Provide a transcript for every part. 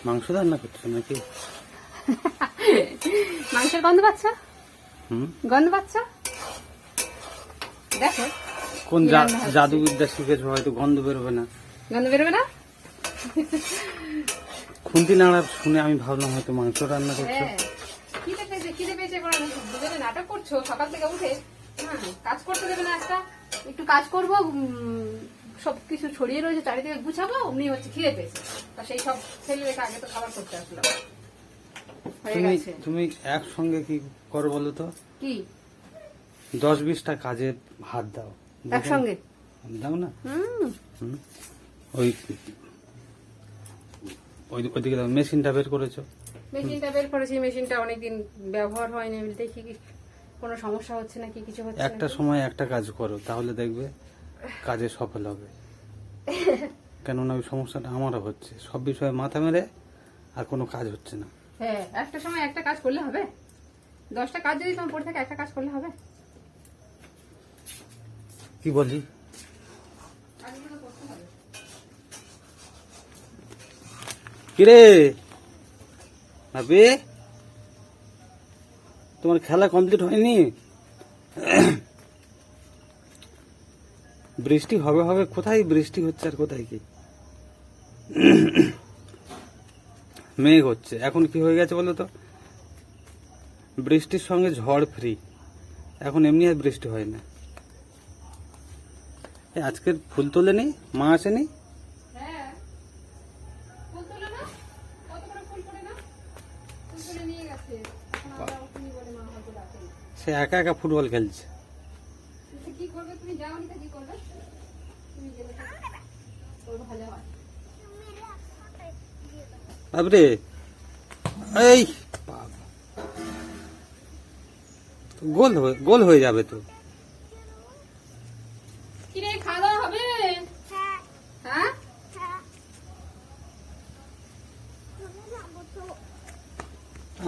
মাংস রান্না করছো নাকি? মাংসের গন্ধ পাচ্ছ? গন্ধ পাচ্ছ? দেখো কোন জাদুবিদ্যা শিখেছো? হয়তো গন্ধ বেরোবে না। গন্ধ বেরোবে না? খুন্তি নাড়া শুনে আমি ভাবলাম হয়তো মাংস রান্না করছো। খিদে পেয়েছে দুজনে নাটক করছো সকাল থেকে উঠে। কাজ করতে দেবে না একটা, একটু কাজ করবো, সবকিছু ছড়িয়ে রয়েছে চারিদিকে গুছাবো, অমনি হচ্ছে খিদে পেয়েছে। তা সেই সব ছেলে রেখে আগে তো খাবার করতে আসলাম। তুমি একসঙ্গে কি করো বলো তো? কি 10-20টা কাজে হাত দাও একসঙ্গে? দাও না। ওইদিকে মেশিনটা বের করেছো? মেশিনটা বের করেছি, মেশিনটা অনেকদিন ব্যবহার হয়নি, আমি দেখি কোনো সমস্যা হচ্ছে নাকি কিছু হচ্ছে। একটা সময় একটা কাজ করো, তাহলে দেখবে কাজে সফল হবে। কেননা ওই সমস্যাটা আমারও হচ্ছে, সব বিষয়ে মাথা মেরে আর কোনো কাজ হচ্ছে না। হ্যাঁ, একটা সময় একটা কাজ করলে হবে? 10টা কাজ যদি তোমার পড়ে থাকে, একটা কাজ করলে হবে? কি বলি? কিরে ভাবি, তোমার খেলা কমপ্লিট হয়নি? বৃষ্টি হবে হবে, কোথায় বৃষ্টি হচ্ছে আর কোথায় কি? মেঘ হচ্ছে। এখন কি হয়ে গেছে বলো তো? বৃষ্টির সঙ্গে ঝড় ফ্রি। এখন এমনি আর বৃষ্টি হয় না। আজকের ফুল তোলেনি, মা আসেনি? সে একা একা ফুটবল খেলছে। বাবরে, এই গোল হয়ে যাবে তো। খাওয়া দাওয়া হবে? হ্যাঁ,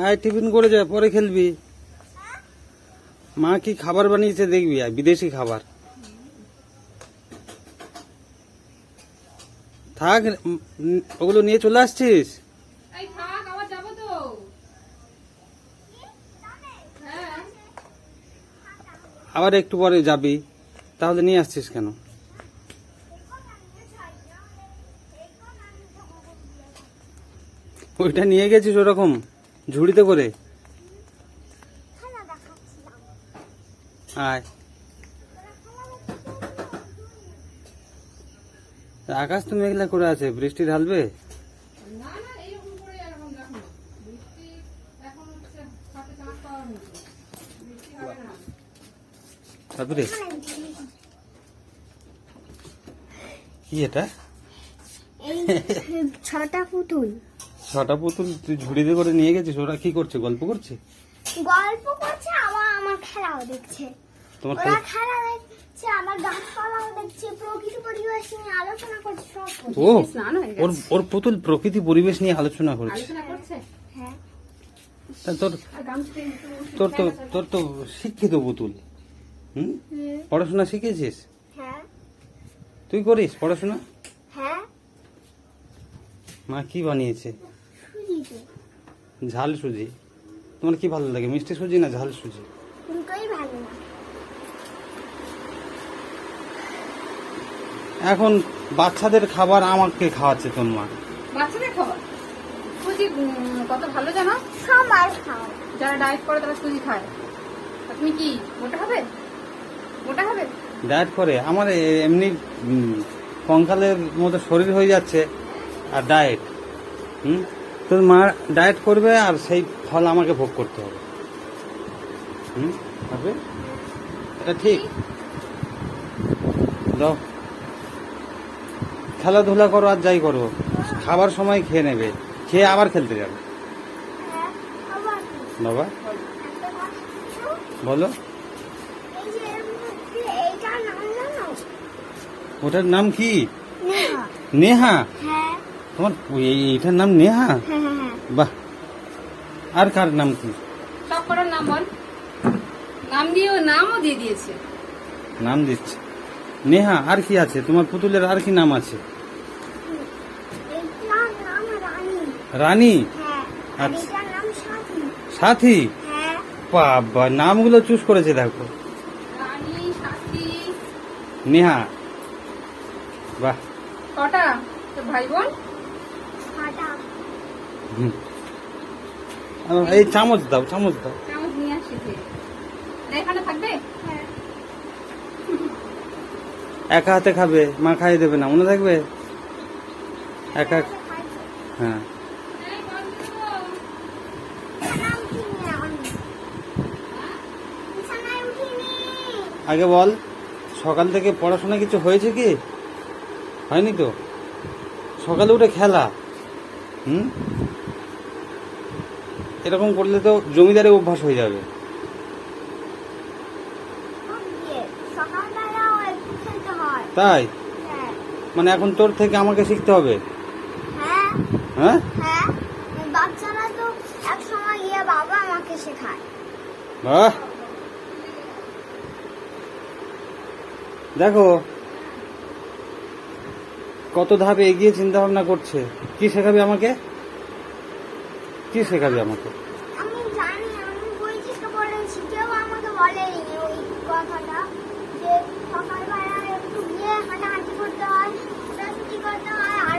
আয় টিফিন করে যা, পরে খেলবি। মা কি খাবার বানিয়েছে দেখবি, আর বিদেশি খাবার। থাক, ওগুলো নিয়ে চলে আসছিস? আবার একটু পরে যাবি, তাহলে নিয়ে আসছিস কেন? ওইটা নিয়ে গেছিস ওরকম ঝুড়িতে করে? আয়, আকাশ তো মেঘলা করে আছে, বৃষ্টি ঢালবে। তারপরে কি এটা? 6টা পুতুল। 6টা পুতুল তুই ঝুড়িতে করে নিয়ে গেছিস? ওরা কি করছে, গল্প করছে? গল্প করছে, আমার খেলাও দেখছে। তোমার ওরা খেলা দেখছে, আমার গাছপালাও দেখছে, প্রকৃতি পরিবেশ নিয়ে আলোচনা করছে, সব করছে। ওর পুতুল প্রকৃতি পরিবেশ নিয়ে আলোচনা করছে? হ্যাঁ। তা তোর তো শিক্ষিত পুতুল। পড়াশোনা শিখেছিস? হ্যাঁ। তুই করিস পড়াশোনা? হ্যাঁ। মা কি বানিয়েছে? ঝাল সুজি। তোমার কি ভালো লাগে, মিষ্টি সুজি না ঝাল সুজি? দুটোই ভালো না। এখন বাচ্চাদের খাবার আমাকে খাওয়াচ্ছে তোর মা। বাচ্চাদের খাবার সুজি কত ভালো জানো? সবার খাও। যারা ডায়েট করে তারা সুজি খায়। তুমি কি মোটা হবে? মোটা হবে? ডায়েট করে? আমার এমনি কঙ্কালের মতো শরীর হয়ে যাচ্ছে, আর ডায়েট? তোর মা ডায়েট করবে আর সেই ফল আমাকে ভোগ করতে হবে। হবে এটা ঠিক? দাও, খেলাধুলা করো আর যাই করো, খাবার সময় খেয়ে নেবে, খেয়ে আবার খেলতে যাবে। বাবা বলো, ওটার নাম কি? নেহা। তোমার এইটার নাম নেহা? বাহ, আর কার নাম কি? সব করার নাম বল। নাম দিয়ে নামও দিয়ে দিয়েছে। নাম দিচ্ছে নেহা। আর কি আছে তোমার পুতুলের? আর কি নাম আছে? রানী। হ্যাঁ আর আচ্ছা। এটার নাম সাথী। সাথী। হ্যাঁ বাবা, নামগুলো চুজ করেছে দেখো। রানী, সাথী। নেহা। বাহ। কটা তো ভাই বোন? ছটা। হুম। এই চামচ দাও, চামচ দাও। চামচ নিয়ে আসি যে। এখানে থাকবে? হ্যাঁ একা হাতে খাবে, মা খাইয়ে দেবে না, মনে থাকবে? একা। খাইছে। হ্যাঁ। নাম কি এখন? বিছানায় উঠিনি। আগে বল, সকাল থেকে পড়াশোনা কিছু হয়েছে কি? হয়নি তো? সকালে উঠে খেলা। হুম। এরকম করলে তো জমিদারি অভ্যাস হয়ে যাবে। সকালবেলাও একটু খেলতে হয়। তাই? হ্যাঁ মানে এখন তোর থেকে আমাকে শিখতে হবে? হ্যাঁ হ্যাঁ। হ্যাঁ বাচ্চারা তো এক সময় গিয়ে বাবা আমাকে শেখায়। বাহ। দেখো কত ধাপে এগিয়ে চিন্তা ভাবনা করছে। কি শেখাবি আমাকে? কি শেখাবি আমাকে? আমি জানি, আমি বই থেকে পড়েছি, কেউ আমাকে বলেনি ওই কথাটা যে সকালবেলা একটু গিয়ে হাঁটাহাঁটি করতে হয়, ছোটাছুটি করতে হয়, আর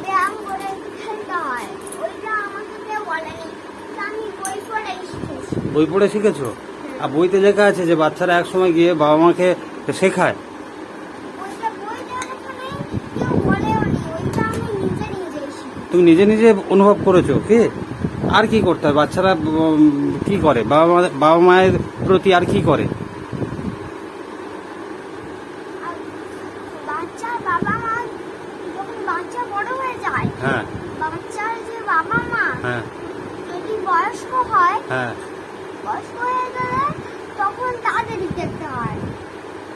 ব্যায়াম করে একটু খেলতে হয়। ওইটা আমাকে কেউ বলেনি, কিন্তু আমি বই পড়ে শিখেছি। বই পড়ে শিখেছো? আর বইতে লেখা আছে যে বাচ্চারা এক সময় গিয়ে বাবা মাকে শেখায়। ওইটা বইটা লেখা নেই, কেউ বলেও নি, ওইটা আমি নিজে নিজেই শিখেছি। তুমি নিজে নিজে অনুভব করেছো কি? আর কি করতে হয়? বাচ্চারা কি করে? বাবা মায়ের প্রতি আর কি করে? আর বাচ্চা বাবা মা যখন বাচ্চা বড় হয়ে যায়, হ্যাঁ বাচ্চার যে বাবা মা হ্যাঁ যদি বয়স্ক হয়, হ্যাঁ। বয়স্ক হয়ে গেলে তখন তাদেরই দেখতে হয়।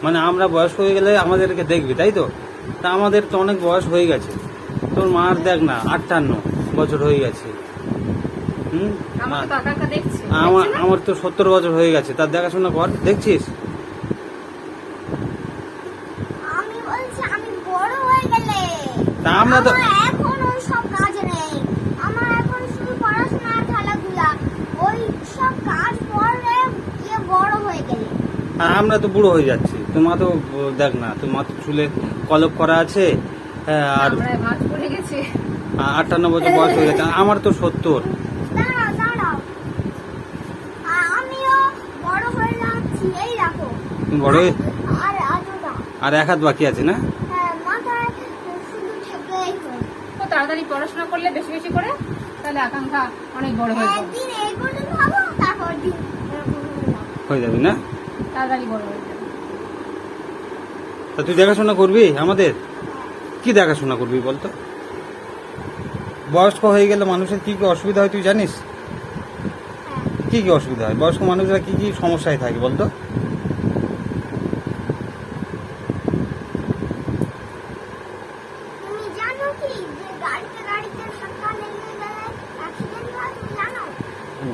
মানে আমরা বয়স্ক হয়ে গেলে আমাদেরকে দেখবি, তাই তো? তা আমাদের তো অনেক বয়স হয়ে গেছে। তোর মার দেখ না 58 বছর হয়ে গেছে। হুম। আমাকে তো একা একা দেখছে। আমার তো 70 বছর হয়ে গেছে, তার দেখাশোনা কর, দেখছিস? আমি বলছি আমি বড় হয়ে গেলে তা আমরা তো আমার এখন ওই সব কাজ নেই, আমার এখন শুধু পড়াশোনা আর খেলাধুলা, ওই সব কাজ পরে গিয়ে বড় হয়ে গেলে। আমরা তো বুড়ো হয়ে যাচ্ছি। তোর মা তো দেখ না, তোর মা তো চুলে কলপ করা আছে। হ্যাঁ, আর আমরা ভাঁজ পড়ে গেছে। 58 বছর বয়স হয়ে গেছে। আমার তো 70। দাঁড়াও দাঁড়াও, আমিও বড় হয়ে যাচ্ছি, এই রাখো। তুমি বড় হয়ে আর আজোটা, আর এক হাত বাকি আছে না? হ্যাঁ মাথায় শুধু ঠেকলেই হয়। তো তাড়াতাড়ি পড়াশোনা করলে বেশি বেশি করে, তাহলে আকাঙ্ক্ষা অনেক বড় হয়ে যাবে। একদিন এই পর্যন্ত হবো, তারপর দিন এরকম হয়ে যাবো। হয়ে যাবি না? তাড়াতাড়ি বড় হয়ে যাবে। তা তুই দেখাশোনা করবি আমাদের? কি দেখাশোনা করবি বলতো? বয়স্ক হয়ে গেলে মানুষের কি কি অসুবিধা হয় তুই জানিস? হ্যাঁ কি কি অসুবিধা হয়? বয়স্ক মানুষরা কি কি সমস্যায় থাকে বলতো? তুমি জানো কি যে গাড়িতে ধাক্কা লেগে গেলে অ্যাক্সিডেন্ট হয়, তুমি জানো?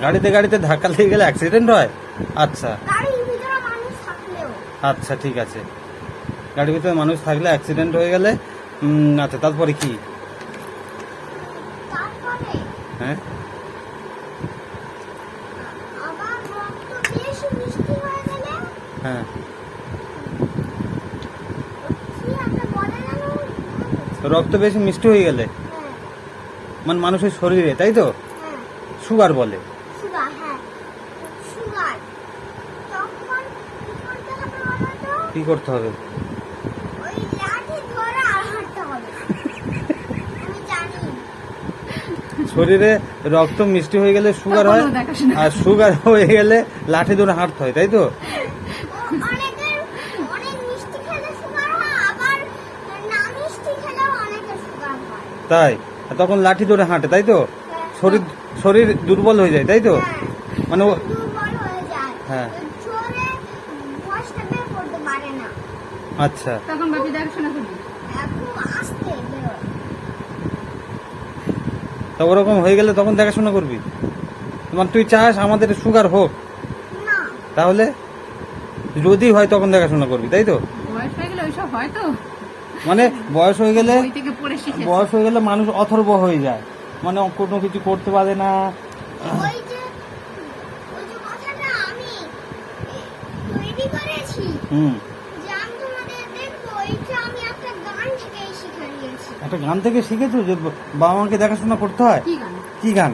গাড়িতে ধাক্কা লেগে গেলে অ্যাক্সিডেন্ট হয়? আচ্ছা গাড়ির ভিতরে মানুষ থাকলেও। আচ্ছা, ঠিক আছে। গাড়ির ভিতরে মানুষ থাকলে অ্যাক্সিডেন্ট হয়ে গেলে আচ্ছা, তারপরে কি? তারপরে হ্যাঁ। আবার রক্ত বেশি মিষ্টি হয়ে গেলে হ্যাঁ। কি একটা বলে জানো? রক্ত বেশি মিষ্টি হয়ে গেলে হ্যাঁ মানে মানুষের শরীরে, তাই তো? হ্যাঁ সুগার বলে। সুগার, হ্যাঁ সুগার। তখন কি করতে হবে বলো তো? কি করতে হবে? ওই লাঠি ধরে আর হাঁটতে হবে। আমি জানি। শরীরে রক্ত মিষ্টি হয়ে গেলে সুগার হয়, তখনও দেখাশোনা। আর সুগার হয়ে গেলে লাঠি ধরে হাঁটতে হয়, তাই তো? অনেকের অনেক মিষ্টি খেলে সুগার হয়, আবার না মিষ্টি খেলেও অনেকের সুগার হয়। তাই? আর তখন লাঠি ধরে হাঁটে, তাই তো? শরীর শরীর দুর্বল হয়ে যায়, তাই তো? হ্যাঁ, মানে দুর্বল হয়ে যায়। হ্যাঁ। জোরে ভয়েসটা বের করতে পারে না। আচ্ছা। তখন বাপি দেখাশোনা করবি। খুব আস্তে বেরোয়। তা ওরকম হয়ে গেলে তখন দেখাশোনা করবি? মানে তুই চাস আমাদের সুগার হোক, না তাহলে যদি হয় তখন দেখাশোনা করবি, তাই তো? বয়স হয়ে গেলে ওইসব হয় তো। মানে বয়স হয়ে গেলে বই থেকে পড়ে শিখেছি। মানুষ অথর্ব হয়ে যায়। মানে কোনো কিছু করতে পারে না। ওই যে কথাটা আমি তৈরি করেছি, হুম, যে আমি তোমাদের দেখবো, এটা আমি একটা গান থেকেই শিখে নিয়েছি। একটা গান থেকে শিখেছো যে বাবা মাকে দেখাশোনা করতে হয়? কি গান? কি গান?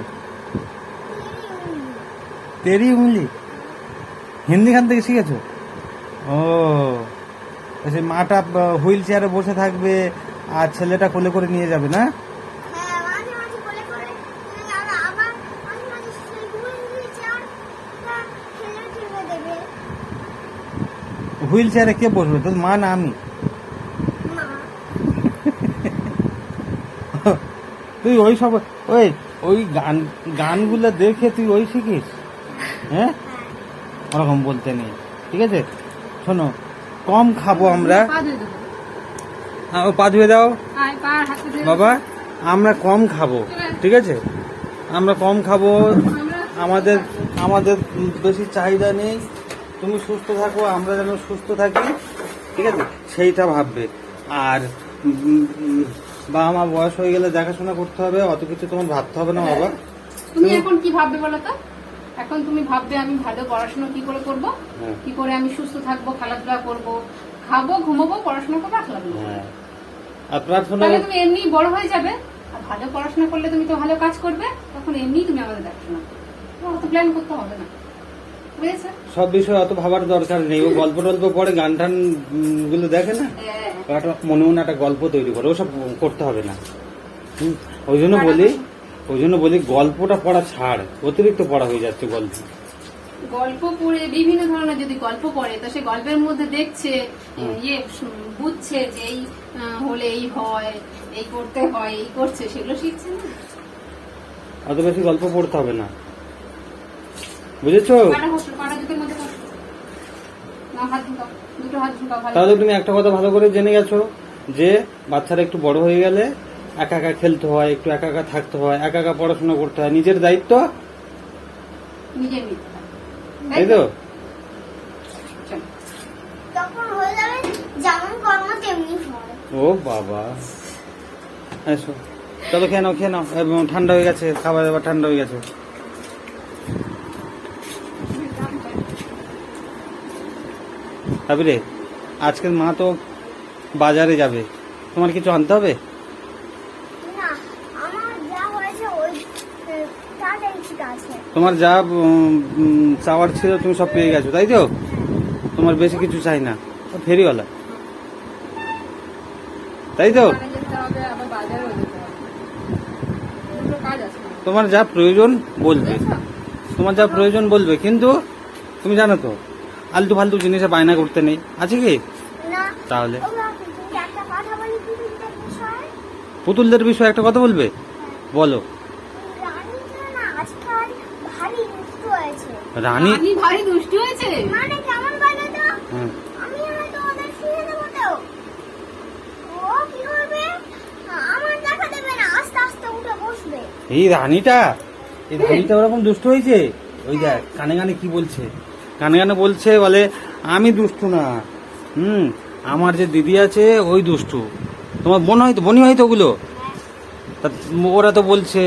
তেরি উংলি, হিন্দি গান থেকে শিখেছো? ও, সেই মাটা হুইল চেয়ারে বসে থাকবে আর ছেলেটা কোলে করে নিয়ে যাবে না? হ্যাঁ, মাঝে মাঝে বলে করে আবার মাঝে মাঝে সেই হুইল চেয়ারটা ঠেলে দেবে। হুইল চেয়ারে কে বসবে, তোর মা না আমি? মা, তুই ওই সব ওই গানগুলো দেখে তুই ওই শিখিস? হ্যাঁ, ওরকম বলতে নেই, ঠিক আছে? শোনো, কম খাবো আমরা। পা ধুয়ে দেবো। হ্যাঁ, ও পা ধুয়ে দাও আয়, পা আর হাতে ধুয়ে বাবা। আমরা কম খাবো, ঠিক আছে? আমরা কম খাবো, আমাদের আমাদের বেশি চাহিদা নেই। তুমি সুস্থ থাকো, আমরা যেন সুস্থ থাকি, ঠিক আছে? সেইটা ভাববে। আর বাবা মা বয়স হয়ে গেলে দেখাশোনা করতে হবে, অত কিছু তোমার ভাবতে হবে না বাবা। তুমি এখন কি ভাববে বলো তো? এখন তুমি ভাববে আমি ভালো পড়াশোনা কি করে করব, হ্যাঁ। কি করে আমি সুস্থ থাকবো, খেলাধুলা করব, খাবো, ঘুমাবো, পড়াশোনা করবো, আর খেলাধুলা করবো। হ্যাঁ, আর প্রার্থনা তাহলে তুমি এমনি বড় হয়ে যাবে। আর ভালো পড়াশোনা করলে তুমি তো ভালো কাজ করবে, তখন এমনি তুমি আমাদের দেখাশোনা করবে, তোমার অত প্ল্যান করতে হবে না, বুঝেছো? সব বিষয়ে অত ভাবার দরকার নেই। ও গল্প টল্প পড়ে, গান টান গুলো দেখে না, হ্যাঁ। একটা মনে মনে একটা গল্প তৈরি করে, ওসব করতে হবে না। ওই জন্য বলি গল্পটা পড়া ছাড়, অতিরিক্ত পড়া হয়ে যাচ্ছে গল্প। গল্প পড়ে বিভিন্ন ধরনের যদি গল্প পড়ে, তো সেই গল্পের মধ্যে দেখছে, বুঝছে যে এই হলে এই হয়, এই করতে হয়, এই করছে, সেগুলো শিখছে না। অত বেশি গল্প পড়তে হবে না, বুঝেছো? পাটা জুতের মধ্যে বসো। নাও, হাত ঢুকাও, দুটো হাত ঢুকাও ভালো তাহলে করে। তুমি একটা কথা ভালো করে জেনে গেছো যে বাচ্চারা একটু বড় হয়ে গেলে একা একা খেলতে হয়, একটু একা একা থাকতে হয়, একা একা পড়াশোনা করতে হয়, নিজের দায়িত্ব, নিজের নিতে হয়। তাই তো? চলো। তখন হয়ে যাবে যেমন কর্ম তেমনি ফল। ও বাবা, এসো, চলো খেয়ে নাও, এবং ঠান্ডা হয়ে গেছে, খাবার দাবার ঠান্ডা হয়ে গেছে। ভাবিরে, আজকের মা তো বাজারে যাবে, তোমার কিছু আনতে হবে? না, আমার যা হয়েছে ওই তাড়াতাড়ি ঠিক আছে। তোমার যা চাওয়ার ছিল তুমি সব পেয়ে গেছো, তাই তো? তোমার বেশি কিছু চাই না, ও ফেরিওয়ালা, তাই তো? দোকানে যেতে হবে, আবার বাজারেও যেতে হবে, দুটো কাজ আছে। তোমার যা প্রয়োজন বলবে, তোমার যা প্রয়োজন বলবে, কিন্তু তুমি জানো তো আলতু ফালতু জিনিসে বায়না করতে নেই, আছে কি? না, তাহলে ও বাবা, তুমি একটা কথা বলি পুতুলদের বিষয়ে। পুতুলদের বিষয়ে একটা কথা বলবে, বলো। রানীটা না আজকাল ভারী দুষ্ট হয়েছে। রানী? রানী ভারী দুষ্টু হয়েছে? মানে কেমন বলো তো? হ্যাঁ। আমি হয়তো ওদের শুয়ে দেবো তো, ও কি করবে, আমার দেখা দেবে না, আস্তে আস্তে উঠে বসবে। এই রানীটা ওরকম দুষ্ট হয়েছে? ওই দেখ কানে কানে কি বলছে, কানে কানে বলছে, বলে আমি দুষ্টু না, আমার যে দিদি আছে ওই দুষ্টু। তোমার বনি হয়তো ওগুলো, তা ওরা তো বলছে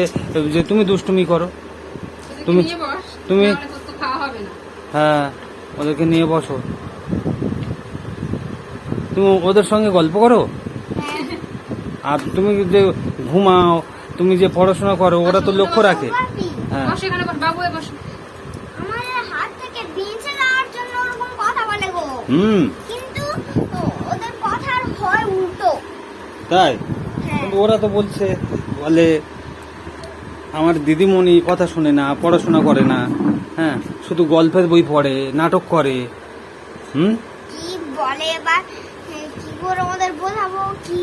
যে তুমি দুষ্টুমি করো। ওদেরকে তুমি- নিয়ে বস, তুমি- নাহলে তোর তো খাওয়া হবে না। হ্যাঁ, ওদেরকে নিয়ে বসো, তুমি ওদের সঙ্গে গল্প করো, আর তুমি যে ঘুমাও, তুমি যে পড়াশোনা করো, ওরা তো লক্ষ্য রাখে। হ্যাঁ, বসো এখানে, বস বাবু, বসো। আমাদের হাত থেকে বেঁচে যাওয়ার জন্য ওরকম কথা বলে গো, কিন্তু ওদের কথার হয় উল্টো। তাই? হ্যাঁ, কিন্তু ওরা তো বলছে, বলে আমার দিদিমণি কথা শুনে না, পড়াশোনা করে না, হ্যাঁ, শুধু গল্পের বই পড়ে, নাটক করে। কি বলে এবার, কি করে ওদের বোঝাবো, কি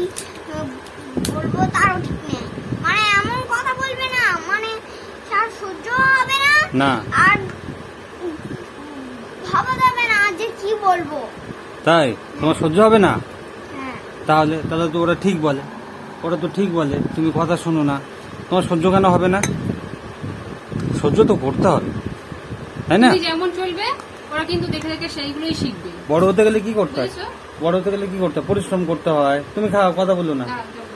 বলবো তারও ঠিক নেই। মানে এমন কথা বলবে না, মানে তার সহ্য হবে না, না, আর ভাবা যাবে না যে কি বলবো। তাই তোমার সহ্য হবে না? হ্যাঁ, তাহলে তো ওরা ঠিক বলে, তুমি কথা শোনো না, তোমার সহ্য কেন হবে না? সহ্য তো করতে হবে, তাই না? তুমি যেমন চলবে, ওরা কিন্তু দেখে দেখে সেইগুলোই শিখবে। বড় হতে গেলে কি করতে হয়? বুঝেছো? পরিশ্রম করতে হয়। তুমি খাও, কথা বলো না। না, চলো।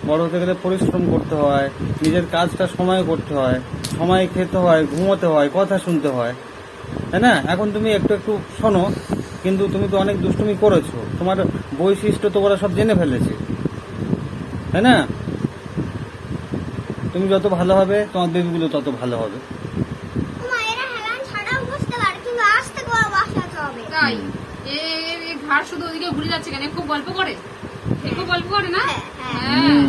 বড় হতে গেলে পরিশ্রম করতে হয়, নিজের কাজটা সময় করতে হয়, সময় খেতে হয়, ঘুমোতে হয়, কথা শুনতে হয়, তাই না? এখন তুমি একটু একটু শোনো, কিন্তু তুমি তো অনেক দুষ্টুমি করেছো, তোমার বৈশিষ্ট্য তো ওরা সব জেনে ফেলেছে, তাই না? তুমি যত ভালো হবে তোমার বেবিগুলো তত ভালো হবে। মা এরা হেলান ছাড়াও বুঝতে পারে, কিন্তু আস্তে করে বসাতে হবে। তাই এ ঘাড় শুধু ওদিকে ঘুরে যাচ্ছে কেন? খুব গল্প করে, খুব গল্প করে না? হ্যাঁ,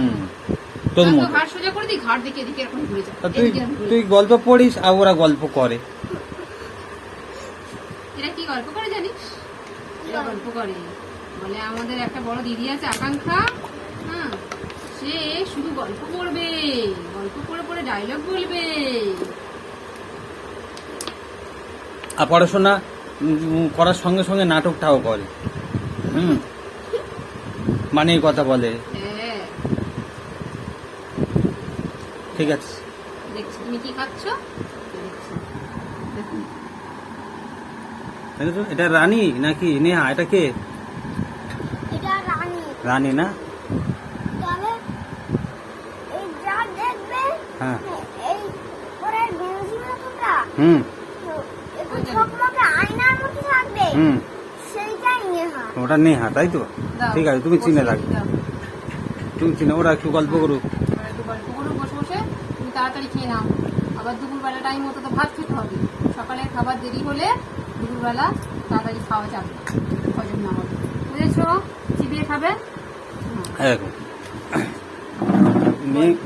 তোর আমি তো মতো ঘাড় সোজা করে দিই, ঘাড় দিকে এদিকে এরকম ঘুরে যায়। তা তুই এদিকে এরকম ঘুরে তুই গল্প পড়িস আর ওরা গল্প করে। যায়। এরা কি গল্প করে জানিস? এরা গল্প করে বলে আমাদের একটা বড় দিদি আছে আকাঙ্ক্ষা, হ্যাঁ, সে শুধু গল্প করবে, গল্প করে করে ডায়লগ বলবে। আর পড়াশোনা করার সঙ্গে সঙ্গে নাটকটাও করে, মানে এই কথা বলে। হ্যাঁ, ঠিক আছে, দেখছি তুমি কি খাচ্ছ। দেখছি। দেখুন। দেখেছো? এটা রানী নাকি নেহা? এটা কে? এটা রানী। রানী না? তবে এই যা দেখবে, হ্যাঁ। এই ওরা গেঞ্জি মতোটা হুম একটু ঝকমকে আয়নার মতো থাকবে, হুম সেইটাই নেহা। ওটা নেহা, তাই তো? দাও, ঠিক আছে, তুমি চিনে বসে রাখবে, দাও। তুমি চিনে। ওরা একটু গল্প করুক। এবার একটু গল্প করো বসে বসে, তুমি তাড়াতাড়ি খেয়ে নাও। আবার দুপুরবেলা টাইম মতো তো ভাত খেতে হবে। সকালের খাবার দেরি হলে দুপুরবেলা তাড়াতাড়ি খাওয়া যাবে, হজম না হবে, বুঝেছো? চিবিয়ে খাবে। দেখো,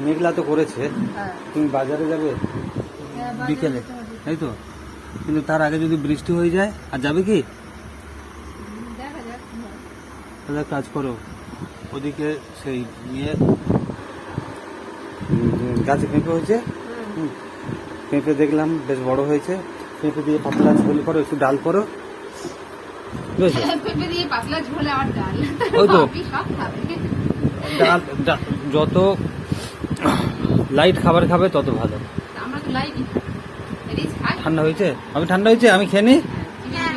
মেঘলা তো করেছে, হ্যাঁ। তুমি বাজারে যাবে বাজারে বিকেলে, যেতে হবে। তাই তো? কিন্তু তার আগে যদি বৃষ্টি হয়ে যায়, আর যাবে কি? দেখা যাক কি হয়। তাহলে কাজ করো, ওদিকে সেই নিয়ে গাছে পেঁপে হয়েছে, হুম। পেঁপে দেখলাম বেশ বড় হয়েছে, পেঁপে দিয়ে পাতলা ঝোল করো, একটু ডাল করো, বুঝেছো? পেঁপে দিয়ে পাতলা ঝোলে আর ডাল, ওই তো। বাপি সব খাবে। যত লাইট খাবার খাবে তত ভালো। আমরা তো লাইটই খাই, রিচ খাই। ঠান্ডা হয়েছে? ঠান্ডা হয়েছে, আমি খেয়ে নিই। হ্যাঁ,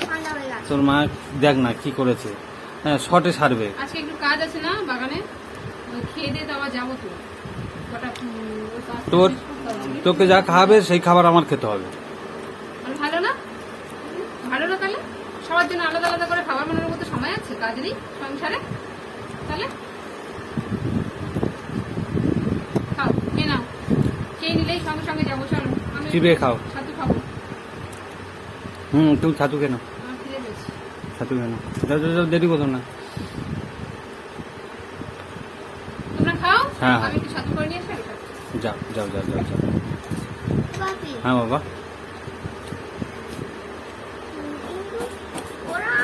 ঠান্ডা হয়ে গেছে। তোর মা দেখ না কি করেছে, হ্যাঁ শর্টে সারবে। আজকে একটু কাজ আছে না বাগানে, ওই খেয়ে দিয়ে তো আবার যাবো তো। কটা ওই কাজ তোর শেষ করতে হবে। তোকে যা খাওয়াবে সেই খাবার আমার খেতে হবে। আর ভালো না? ভালো না তাহলে? সবার জন্য আলাদা আলাদা করে খাবার বানানোর মতো সময় আছে কাজেরই সংসারে? তাহলে খাও, খেয়ে নাও, খেয়ে নিলেই সঙ্গে সঙ্গে যাবো। চলো, আমি চিবিয়ে খাও। ছাতু খাবো। তুমি ছাতু কেন? আমার খিদে পেয়েছে। ছাতু কেন? যাও যাও যাও, দেরি করো না। তোমরা খাও, হ্যাঁ, হ্যাঁ। আমি একটু ছাতু করে নিয়ে আসি। যাও যাও যাও যাও যাও। বাপি, হ্যাঁ বাবা। কিন্তু ওরা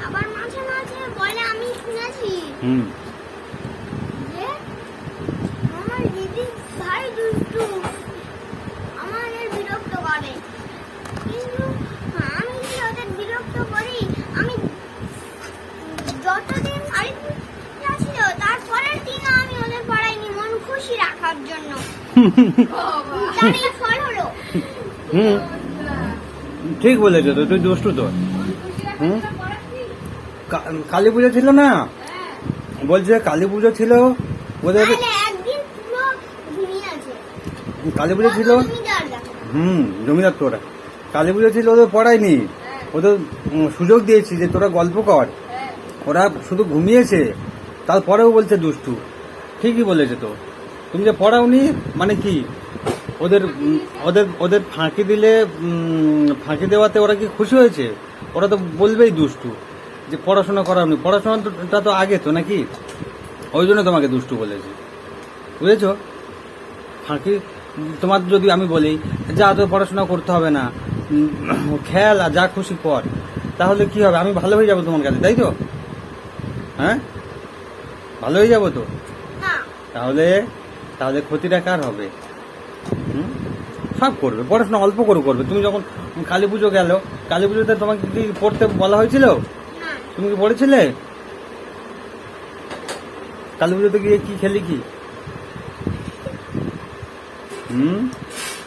আবার মাঝে মাঝে বলে, আমি শুনেছি হুম যে আমার দিদি ভারী দুষ্টু, আমাদের বিরক্ত করে। কিন্তু আমি যে ওদের বিরক্ত করি, আমি যতদিন বাড়িতে ছিল তারপরের দিন আমি ওদের পড়াইনি মন খুশি রাখার জন্য। তার এই ফল হলো। হুম ঠিক বলেছো তো, তুই দুষ্টু তো। হুম কালী পুজো ছিল না, বলছে কালী পুজো ছিল ওদের, তাহলে একদিন পুরো ঘুমিয়েছে। কালী পুজো ছিল। জমিদার দেখো। জমিদার তোরা কালী পুজো ছিল, ওদের পড়ায়নি, ওদের সুযোগ দিয়েছি যে তোরা গল্প কর, ওরা শুধু ঘুমিয়েছে, তারপরেও বলছে দুষ্টু। ঠিকই বলেছে তো, তুমি যে পড়াওনি মানে কি? ওদের ওদের ওদের ফাঁকি দিলে, ফাঁকি দেওয়াতে ওরা কি খুশি হয়েছে? ওরা তো বলবেই দুষ্টু, যে পড়াশোনা করাওনি। পড়াশোনাটা তো আগে তো নাকি, ওই জন্য তোমাকে দুষ্টু বলেছে, বুঝেছো? ফাঁকি তোমার যদি আমি বলি যা তো পড়াশোনা করতে হবে না, খেয়াল আর যা খুশি কর, তাহলে কি হবে? আমি ভালো হয়ে যাবো তোমার কাছে, তাই তো? হ্যাঁ, ভালো হয়ে যাবো তো। না, তাহলে তাহলে ক্ষতিটা কার হবে? সব করবে, পড়াশোনা অল্প করে করবে। তুমি যখন কালী পুজো গেল, কালী পুজোতে তোমাকে কি পড়তে বলা হয়েছিল? না, তুমি কি পড়েছিলে? কালী পুজোতে গিয়ে কি খেলি কি?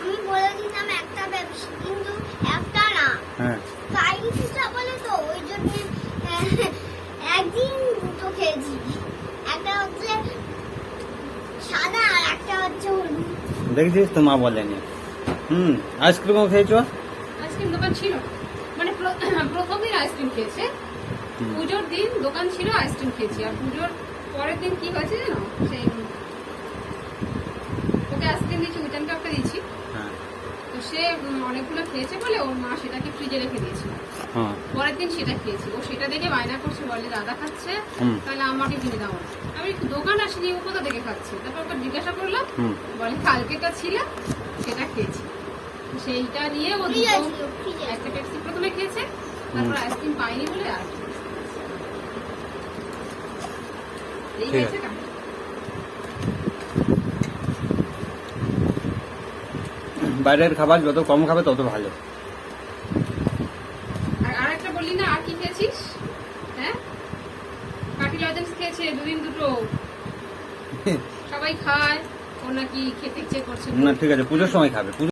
আমি বলে দিলাম একটা ব্যবসা, কিন্তু একটা না, হ্যাঁ কালী পূজা বলে তো ওই জন্য একদিন দুটো খেয়েছি। একটা হচ্ছে দেখেছিস তো মা বলেনি। আইসক্রিমও খেয়েছো? আইসক্রিম দোকান ছিল না। মানে প্রথম দিন আইসক্রিম খেয়েছে, হুম। পুজোর দিন দোকান ছিল, আইসক্রিম খেয়েছি। আর পুজোর পরের দিন কি হয়েছে জানো, সেই ওকে আইসক্রিম দিয়েছি, উইটানকে একটা দিয়েছি, হ্যাঁ তো সে অনেকগুলো খেয়েছে বলে ওর মা সেটাকে ফ্রিজে রেখে দিয়েছিল। হ্যাঁ পরের দিন সেটা খেয়েছি, ও সেটা দেখে বায়না করছে, বলে দাদা খাচ্ছে হুম। তাহলে আমাকে কিনে দাও। আমি দোকান আসিনি, ও কোথা থেকে খাচ্ছে। তারপর ওকে জিজ্ঞাসা করলাম, হুম। বলে কালকেটা ছিল সেটা খেয়েছি। সেইটা নিয়ে ও ফ্রিজে দুটো ছিল, ফ্রিজে। একটা পেপসি প্রথমে খেয়েছে, তারপর আইসক্রিম পাইনি বলে আর এই ঠিক হয়েছে আছে। কাহিনী। বাইরের খাবার যত কম খাবে তত ভালো। আর আরেকটা বললি না, আর কি খেয়েছিস? হ্যাঁ, কাঠি লজেন্স খেয়েছে দুদিন দুটো, সবাই খায়, ও নাকি খেতে ইচ্ছে করছে। না ঠিক আছে, পুজোর সময় খাবে।